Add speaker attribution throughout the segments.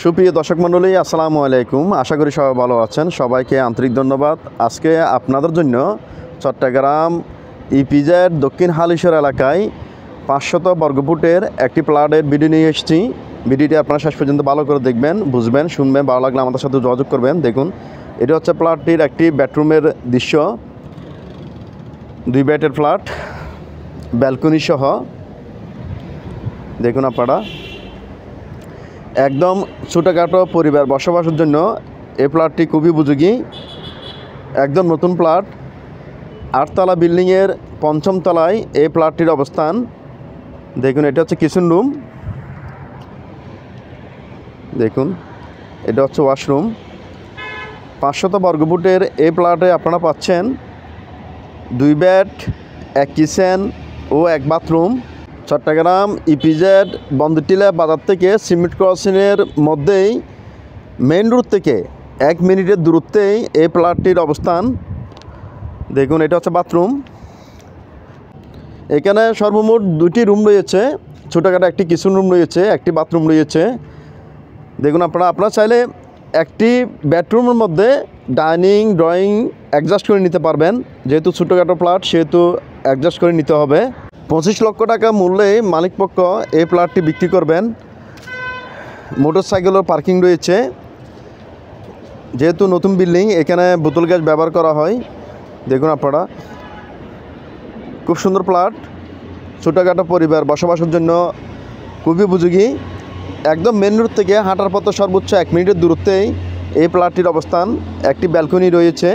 Speaker 1: সুপ্রিয় দর্শক মণ্ডলী, আসসালামু আলাইকুম। আশা করি সবাই ভালো আছেন। সবাইকে আন্তরিক ধন্যবাদ। আজকে আপনাদের জন্য চট্টগ্রাম ইপিজেড দক্ষিণ হালিশহর এলাকায় 500 বর্গফুটের একটি প্লটের ভিডিও নিয়ে এসেছি। ভিডিওটি আপনারা শেষ পর্যন্ত ভালো করে দেখবেন, বুঝবেন, শুনবেন। ভালো লাগলে আমাদের সাথে যোগাযোগ করবেন। দেখুন, এটা হচ্ছে প্লটটির একটি বেডরুমের দৃশ্য। 2 বেডের ফ্ল্যাট, ব্যালকনি সহ। দেখুন আপনারা, একদম ছোটোখাটো পরিবার বসবাসের জন্য এই প্লটটি খুবই উপযোগী। একদম নতুন প্লট। 8 তলা বিল্ডিংয়ের 5ম তলায় এই প্লটটির অবস্থান। দেখুন, এটা হচ্ছে কিচেন রুম। দেখুন, এটা হচ্ছে ওয়াশরুম। 500 বর্গফুটের এই প্লটে আপনারা পাচ্ছেন 2 বেড, 1 কিচেন ও 1 বাথরুম। চট্টগ্রাম ইপিজেড বন্দরটিলা বাজার থেকে সিমেন্ট ক্রসিংয়ের মধ্যেই মেইন রোড থেকে 1 মিনিটের দূরত্বেই এই প্লটটির অবস্থান। দেখুন, এটা হচ্ছে বাথরুম। এখানে সর্বমোট 2টি রুম রয়েছে। ছোটোখাটো একটি কিচেন রুম রয়েছে, একটি বাথরুম রয়েছে। দেখুন, আপনারা চাইলে একটি বেডরুমের মধ্যে ডাইনিং ড্রয়িং অ্যাডজাস্ট করে নিতে পারবেন। যেহেতু ছোটোখাটো প্লট, সেহেতু অ্যাডজাস্ট করে নিতে হবে। 25 লক্ষ টাকা মূল্যে মালিকপক্ষ এই প্লটটি বিক্রি করবেন। মোটরসাইকেলের পার্কিং রয়েছে। যেহেতু নতুন বিল্ডিং, এখানে বোতল গ্যাস ব্যবহার করা হয়। দেখুন আপনারা, খুব সুন্দর প্লট। ছোটোখাটো পরিবার বসবাসের জন্য খুবই উপযোগী। একদম মেন রোড থেকে হাঁটার পথে সর্বোচ্চ 1 মিনিটের দূরত্বেই এই প্লটটির অবস্থান। একটি ব্যালকনি রয়েছে।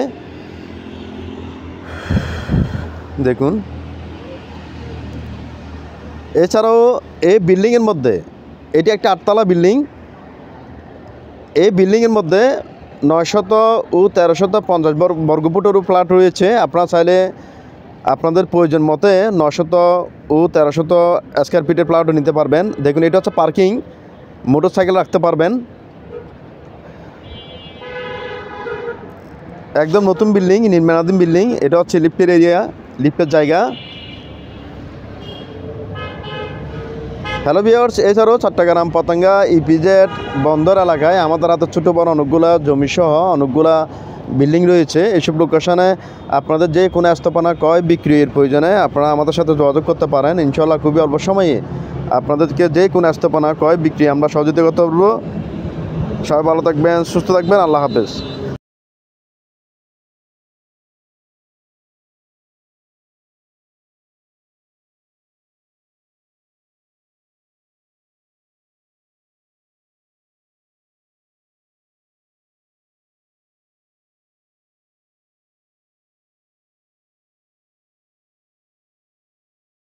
Speaker 1: দেখুন, এছাড়াও এই বিল্ডিংয়ের মধ্যে, এটি একটি 8 তলা বিল্ডিং। এই বিল্ডিংয়ের মধ্যে 900 ও 1350 বর্গফুটেরও প্লট রয়েছে। আপনারা চাইলে আপনাদের প্রয়োজন মতে 900 ও 1300 স্কোয়ার ফিটের প্লটও নিতে পারবেন। দেখুন, এটা হচ্ছে পার্কিং, মোটরসাইকেল রাখতে পারবেন। একদম নতুন বিল্ডিং, নির্মাণাধীন বিল্ডিং। এটা হচ্ছে লিফটের এরিয়া, লিফটের জায়গা। হ্যালো ভিউয়ার্স, এছাড়াও চট্টগ্রাম পতেঙ্গা ইপিজেড বন্দর এলাকায় আমাদের হাতে ছোটো বড় অনেকগুলা জমিসহ অনেকগুলা বিল্ডিং রয়েছে। এইসব লোকেশনে আপনাদের যে কোনো স্থাপনা ক্রয় বিক্রির প্রয়োজনে আপনারা আমাদের সাথে যোগাযোগ করতে পারেন। ইনশাআল্লাহ খুবই অল্প সময়ে আপনাদেরকে যে কোনো স্থাপনা ক্রয় বিক্রি আমরা সহযোগিতা করতে পারবো। সবাই ভালো থাকবেন, সুস্থ থাকবেন। আল্লাহ হাফেজ।